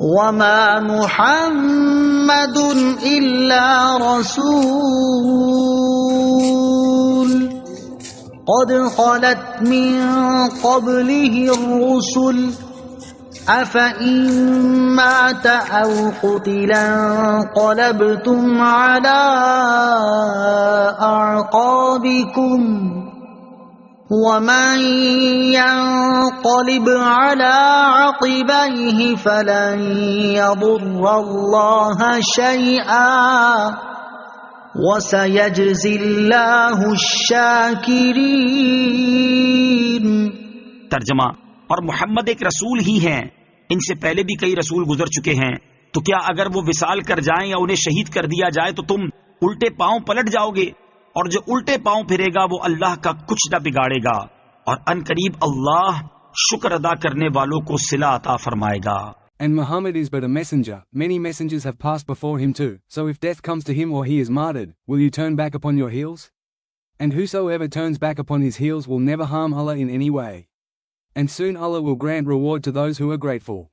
وما محمد إلا رسول قد خلت من قبله الرسل أفإن مات أو قتلا انقلبتم على أعقابكم ومن ينقلب على عقبيه فلن يضر الله شيئا وسيجزي الله الشاكرين۔ ترجمہ، اور محمد ایک رسول ہی ہیں، ان سے پہلے بھی کئی رسول گزر چکے ہیں، تو کیا اگر وہ وصال کر جائیں یا انہیں شہید کر دیا جائے تو تم الٹے پاؤں پلٹ جاؤ گے؟ اور جو الٹے پاؤں پھرے گا وہ اللہ کا کچھ نہ بگاڑے گا، اور ان قریب اللہ شکر ادا کرنے والوں کو صلہ عطا فرمائے گا۔ And Muhammad is but a messenger. Many messengers have passed before him too. So if death comes to him or he is martyred, will you turn back upon your heels? And whosoever turns back upon his heels will never harm Allah in any way. And soon Allah will grant reward to those who are grateful.